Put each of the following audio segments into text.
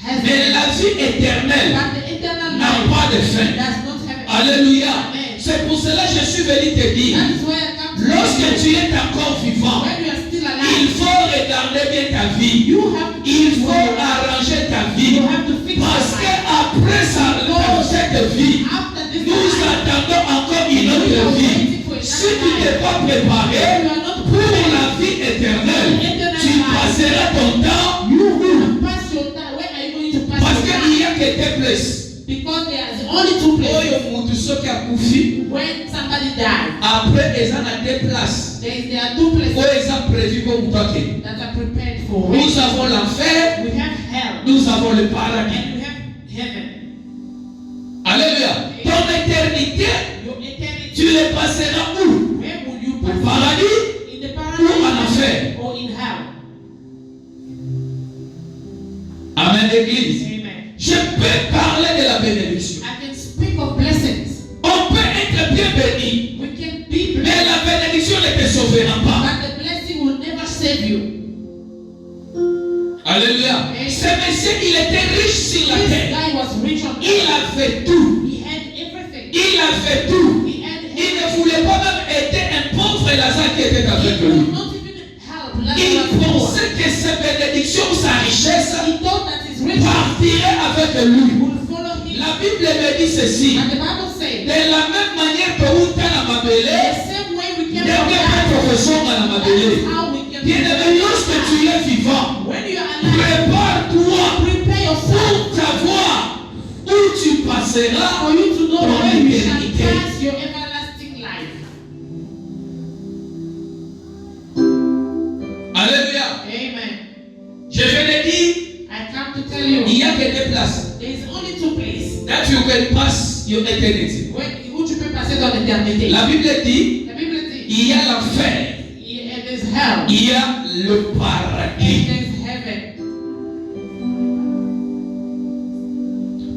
Mais la vie éternelle n'a pas de fin. Alléluia. C'est pour cela que je suis venu te dire, lorsque tu es encore vivant, il faut regarder bien ta vie. Il faut arranger ta vie. Parce qu'après cette vie, nous attendons encore une autre vie. Si tu n'es pas préparé pour la vie éternelle, tu passeras ton temps. Parce qu'il n'y a que deux places. Because there are only two places. When somebody dies, après, ils ont deux places. There are two places that are prepared for. Nous avons l'enfer, we have hell, nous avons le paradis. and we have heaven. Alléluia. Ton éternité, Your eternity, tu le passeras où? where will you Au pass? paradis In the ou en paradise enfer? or in hell? Amen, Église. Amen. Je peux parler de la bénédiction. I can speak of blessings. On peut être bien béni, We can be mais blessed, la bénédiction ne te sauvera pas. but the blessing will never save you. Alléluia. Ce monsieur, il était riche sur la This terre. guy was rich on Il earth. avait tout. He had everything. Il avait tout. He had Il ne everything. voulait pas même aider un pauvre Lazare qui était avec He lui. would not even help Il Lazarus poor. pensait que sa bénédiction, sa richesse, He thought that his riches partirait avec lui. would follow him. La Bible me dit ceci. And the Bible says, De la même manière que vous êtes à Mabélé, the same way we came de from quelque God, façon à Mabélé. that's how we can Bien-aimé, lorsque tu es vivant, when you are alive, prépare-toi prepare yourself pour savoir où tu passeras for you to know ton where you shall éternité. pass your everlasting life. Alléluia. Amen. Je vais te dire, I come to tell you, il n'y a que deux places. there is only two places That you can pass your eternity. où tu peux passer ton éternité. La Bible dit, La Bible dit, il y a l'enfer, it is hell, il y a le and paradis. there is heaven.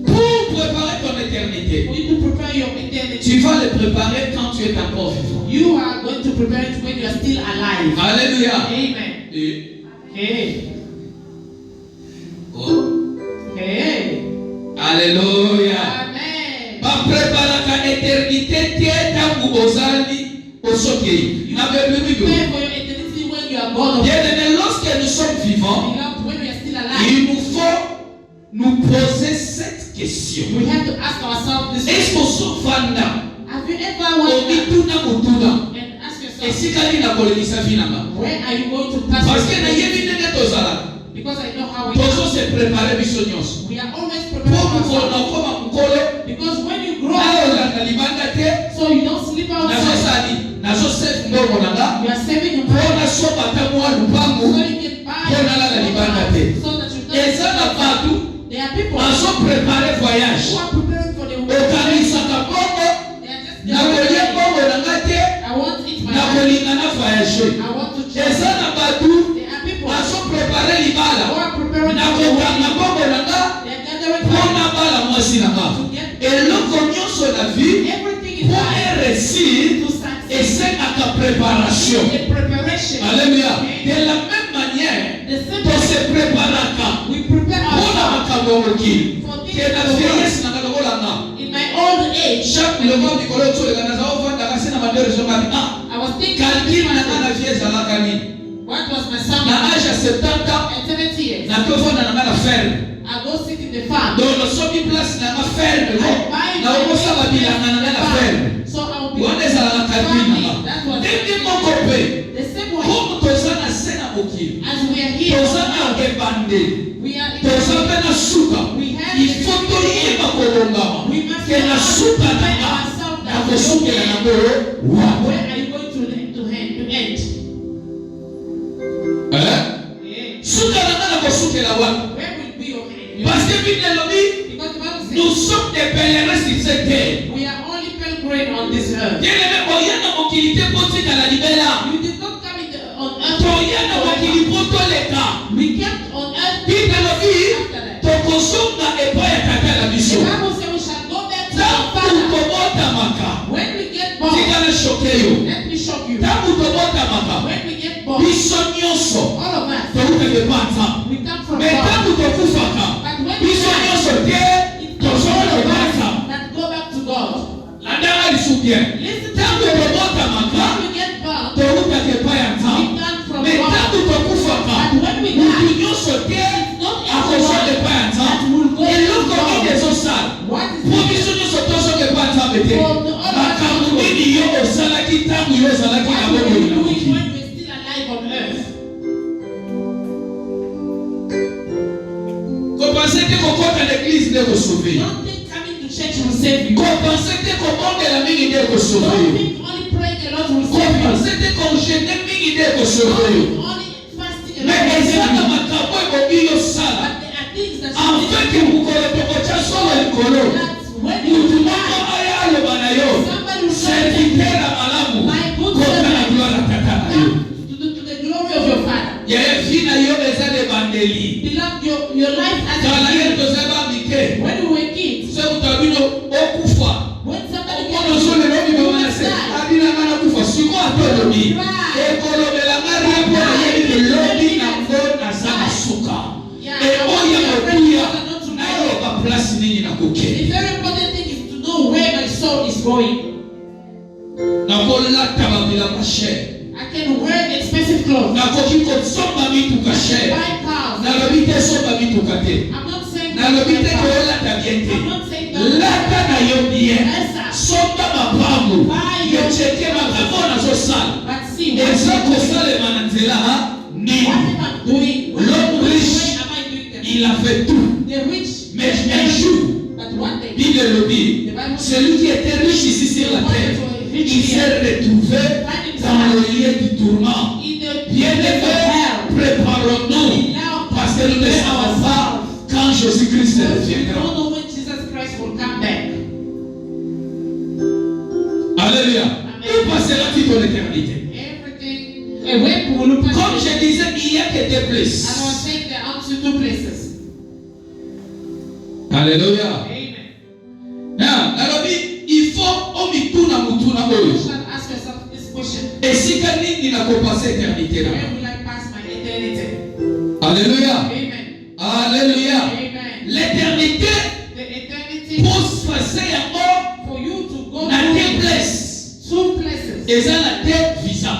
Pour préparer ton éternité, For you to prepare your eternity, tu vas le préparer quand tu es encore vivant. you are going to prepare it when you are still alive. Alléluia. Amen. Et, Hey. oh, Hey. Alléluia. Amen. Ba préparaka éternité tieta ou ozali osoki. Na Bible. Prepare for your eternity when you are gone. Bien-aimé, lorsque nous sommes vivants, Beloved, when we are still alive, il nous faut nous poser cette question. we have to ask ourselves this Est-ce question. qu'on s'offanda? Have you ever wondered Obituna mutuna. and ask yourself, Esikali na kolekisa vinanga. where are you going to pass Parce your que na eternity? yebi ndenge tozala. Because I know how we Tozo are. se préparer biso nyonso. We are always Po preparing mukolo ourselves. koma mukolo. Because when you grow Na up, olanda libanda te. so you don't sleep outside, Nazosali. Nazosef mbongo nanga. you are saving your Po money na sopa ta mwa so lupangu. you can buy Po na lala libanda te. so that you Eza na don't. batu. There are people Bazo préparer voyage. who are preparing for the Okanisaka bongo. They are just Na kolia bongo nanga te. I want it my Na life. kolinga na voyage. I want to Eza change. na batu. There are people Bazo préparer libala. who are preparing Na for the kokanga wedding. bongo nanga. They are gathering Mpona money bala mwasi nanga. to get Eloko nyonso na vie everything in pour life un réussir to succeed. esengaka préparation. A preparation. Alléluia. De la même manière, The same to se way préparaka we prepare mpona ourselves makambo ya mokili. for Ke things na of the world. vieillesse nanga lokolanga. In my old age, Chaque loko mikolo toleka naza ovandaka se na madere ezongami. I was thinking, Calcul nanga na vie ezalaka nini? what was my son Na âge ya 70 ans, at 70 years? na tovanda nanga na ferme. I go sit in the farm. Donc nasoki place nanga ferme. I buy Na okosala bilanga nanga na ferme. So I will be wana ezalaka calcul nanga. That was Ndenge moko mpe. the same way Comme toza na se na mokili. as we are here. Toza na ebandeli. We are in Toza mpe na suka. Il faut toyeba kolongama. we must Ke na suka prepare nanga ourselves na that kosukela nango wapi? where are you going to end? Eh? Yeah. Suka nanga na kosukela wapi? Where will be your end? Parce que Bible elobi, Because the Bible nous says sommes des pèlerins sur cette terre. we are only pilgrim on this earth. Bien-aimé, oya na mokili te po tika na libela. You did not come on earth. Toya na mokili po toleka. We kept on earth Bible elobi, after that. tokozonga epai ya tata na The biso. Bible says we shall go back to our Tangu Father. tobotamaka. When we get born, Tika na shoke yo. let me shock you. Tangu tobotamaka. When we get born, Biso nyonso. all of us, Touteke pa nzambe. we come from Mais God. tangu tokufaka. But when bien. Tant que tu montes à Maka, tu ne pas un temps. Mais tant que tu ne fais pas, nous devons sauter à cause de pas un temps. Et l'autre côté des autres salles, provision de sauter sur le pas de temps. Quand nous disons au salaki, tant que nous salaki, vous pensez que quand on est à l'église, il est sauvé. Vous pensez que quand on est à la mine, il est sauvé. Vous pensez que quand on est à la mine, il est sauvé. Mais les gens dans ma campagne, ils ont ça. En fait, que vous connaissez pas sur le colo. Nous devons aller à le banayo. Serviteur à malamu. Contre la gloire à Tata. Il y a un film à Yoméza de Bandeli. Your life as dans la guerre de Zébamike. when we were kids, c'est où tu as vu nos okufa. when somebody On a sonné le nom de Manassé. Abina mana kufa. Si quoi tu as dit? Et Colombe la Maria pour aller de l'Obi na Fon na Zama Suka. Et Oya Mokuya na Yoba place nini na Koke. The very important thing is to know where my soul is going. Na Bola Tababila Pache. I can wear expensive clothes. Na Koki Konsomba Mitu Kache. Buy cars. Na Lobite Somba Mitu Kate. I'm not saying Na Lobite Kola Tabiente. I'm not saying don't. Lata na Yobie. Yes, sir. Somba Mabamu. Buy Ye your cheke Magabona Zosal. But see, Et what ça, pour ça, les mananzela, ni. am I doing? L'homme Which riche, way am I doing them? il a fait tout. The rich, Mais un jour, but one day, Bible le dit, celui qui était riche ici sur la terre, il s'est retrouvé dans le lieu du tourment. in the Bien place of aimé, hell, préparons-nous, now parce que nous ne savons pas quand Jésus-Christ we reviendra. don't know when Jesus Christ will come back. Alléluia. Où passera-t-il ton éternité? Everything, where will you Comme pass? je disais, il n'y a que deux And I was places. saying there are two places. Alléluia. Amen. Nalobi, il faut omituna mutuna You oyo. shall ask yourself this question: Esika nini nakopasa éternité na? where will I pass my eternity? Alléluia. Amen. Alléluia. Amen. L'éternité The eternity pour se passer encore for you to go na to deux places. two places. Eza na deux visa.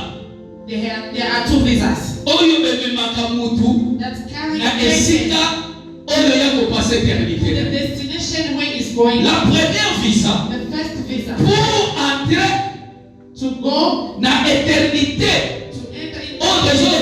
There are two visas Oyo bememaka mutu that carry na the esika oyo ya kopasa éternité na. destination where it's going. La première visa The first visa pour entrer to go na éternité. to enter into Oh, désolé,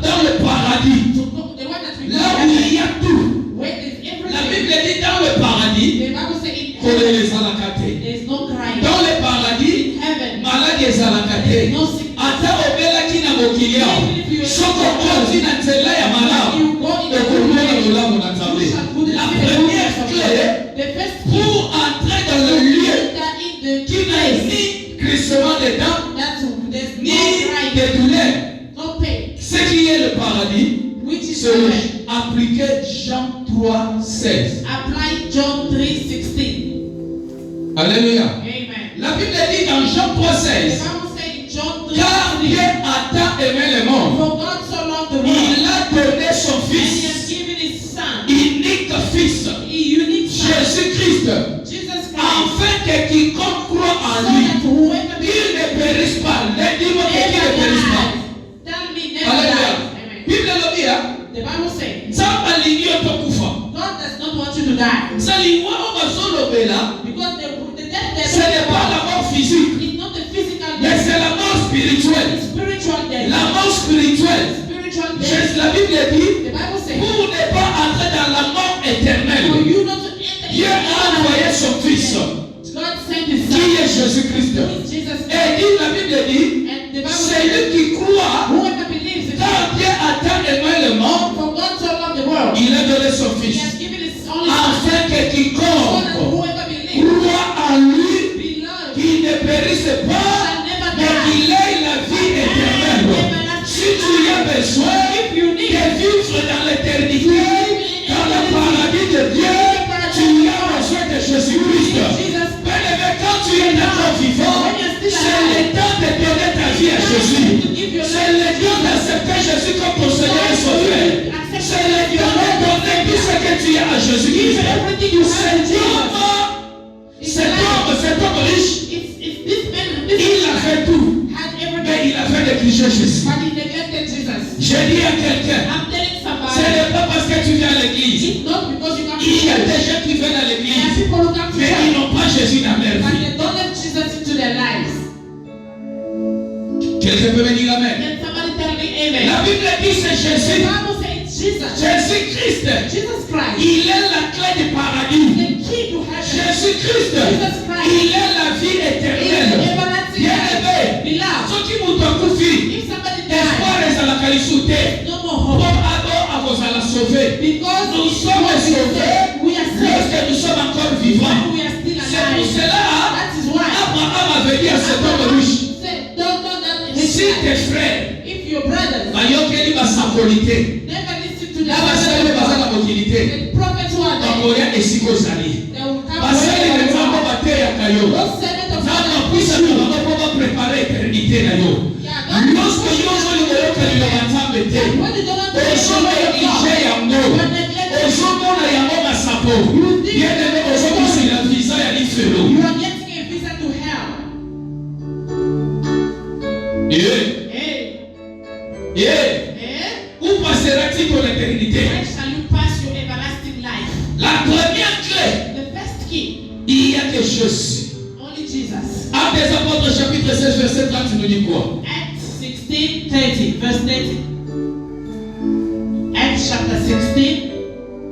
dans le paradis. to go the one that we Là où il y a tout. where there's La everything. Bible dit dans le paradis, The Bible says in qu'on heaven les alakate. there's no crying. Dans le paradis, In heaven malade ezalakate. there's no sickness. Ata obelaki na mokili yao. Soko ozi na nzela ya malamu. You go in the Okomona way. lolamu na Nzambe. You shall put the La spirit première of clé God. The first key pour entrer dans le lieu enter in the qui n'a place ni crissement de dents, that there's ni no de crying, douleur. no pain, Ce qui est le paradis, which is c'est heaven. appliquer Jean 3,16. Apply John 3:16. Alléluia. Amen. La Bible dit dans Jean The 3,16, Bible says in John car Dieu 3:16, a tant aimé le monde, for God so loved the world, il a donné son and He Fils, has given His Son, unique Fils, a unique Son, Jésus-Christ, Jesus Christ, afin que quiconque croit so en lui, that whoever il ne périsse pas. Dis-moi qu'il ne never périsse pas. dies. Tell me never Alléluia. dies. Amen. Bible le dit, hein, The Bible says Nzambe alingi yo tokufa. God does not want you to die, Nzalingwa oyo bazolobela, because the death that ce n'est pas la mort physique, is not the physical mais death, c'est la mort spirituelle. it's spiritual death. La mort spirituelle. Spiritual death. La Bible dit, The Bible says pour ne pas entrer dans la mort for éternelle, you not to enter Dieu into a envoyé son Fils, God sent His qui Son, est Jésus-Christ. who is Jesus Et Christ. dit, la Bible dit, And the Bible c'est says lui qui croit, whoever believes in car Him, Dieu a tant aimé le monde, for God so loved the world, il a donné son He Fils, has given His only Son, afin que so that quiconque whoever believes, croit en lui, beloved, qu'il ne périsse pas, shall never mais die. qu'il ait la vie éternelle. Si tu as besoin If you de need vivre dans l'éternité, dans le paradis de Dieu, tu as besoin de Jésus-Christ. Jesus, Bien-aimé, quand tu es encore vivant, c'est le temps de donner ta vie à Jésus. C'est le temps d'accepter Jésus comme ton Seigneur et Sauveur. C'est le temps de donner tout ce que tu as à Jésus-Christ. everything you have in Jesus. Cet homme riche, It's this J'ai dit à quelqu'un, I'm telling ce somebody, n'est pas parce que tu viens à l'église. it's not because you come to Il y a church. des gens qui viennent à There are l'église, people who come to mais ils church, n'ont pas Jésus dans leur but vie. they don't have Jesus into their lives. Quelqu'un peut me dire amen. Can somebody tell me amen? La Bible dit c'est The Jésus. Bible says Jesus. Jésus-Christ. Jesus Christ. Il est la clé du paradis. The key to heaven. Jésus-Christ. Jesus Christ. Il est la vie Is éternelle. everlasting Bien-aimé. life. Beloved, Ce qui vous confie. if somebody Espoir dies, est à la qualité. no more Pour hope. alors à vous à la sauver. Because Nous sommes sauvés we are saved. lorsque nous sommes encore vivants. We are still C'est pour alive. cela That is why. Abraham avait dit à cet homme riche, Say, don't know that si tes frères if your brothers bayokeli basankolité never listen to the na basali baza na mokilité the prophets who are there, bakoya esika ozali they will come basali wherever you bango are. bateyaka yo Those servants of na God will bapusa push na you. bango mpo baprepare eternité na yo Yeah, God lorsque will push yo you. ozoli koyoka liloba nzambe te And when you don't understand ozonéglige yango ozomona yango masapo bien-aimé ozokosila visa ya lifelo you are getting a visa to hell. Où passera-t-il ton éternité? Where shall you pass your everlasting life? La première clé, The first key, il y a quelque chose. only Jesus. Actes des Apôtres, chapitre 16, verset 30, nous dit quoi? Acts 16, 30, verse 30. Acts chapter 16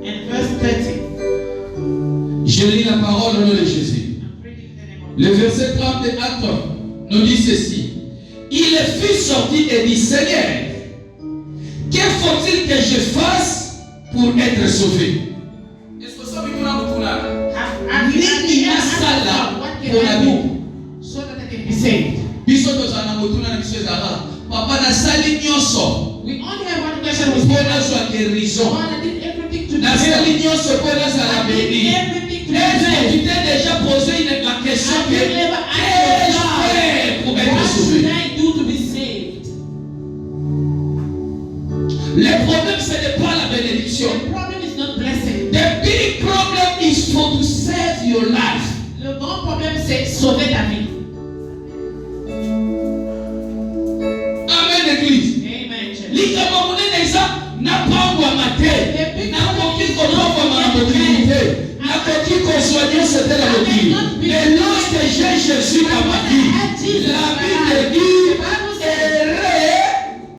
and verse 30. Je lis la parole au nom de Jésus. I'm reading the name of Le verset 30 de Actes nous dit ceci. Il fut sorti et dit, Seigneur, que faut-il que je fasse pour être sauvé? Est-ce que ça veut dire Have you Nini asked nasala yourself, what can pour la I vie? do so that I can be saved? Biso tozala na motuna na biso ezala. Papa nasali nyonso. We only have one question. We Mpo say, nazwa guérison. God, I did everything to Nasali deserve. nyonso mpo nazala I did béni. everything to Est-ce que deserve. tu t'es déjà posé la question Have que you ever asked qu'ai-je yourself, fait pour être what should sauvé? I do to be saved? Le problème ce n'est pas la bénédiction. The problem is not blessing. The big problem is for to save your life. Le grand problème, c'est sauver ta vie. Amen église. Amen. church. Likambo monene eza napangwama te. Nakoki kopangwama na mokili te. Nakoki kozwa nyonso te na mokili. Mais lorsque j'ai Jésus dans ma vie, la Bible dit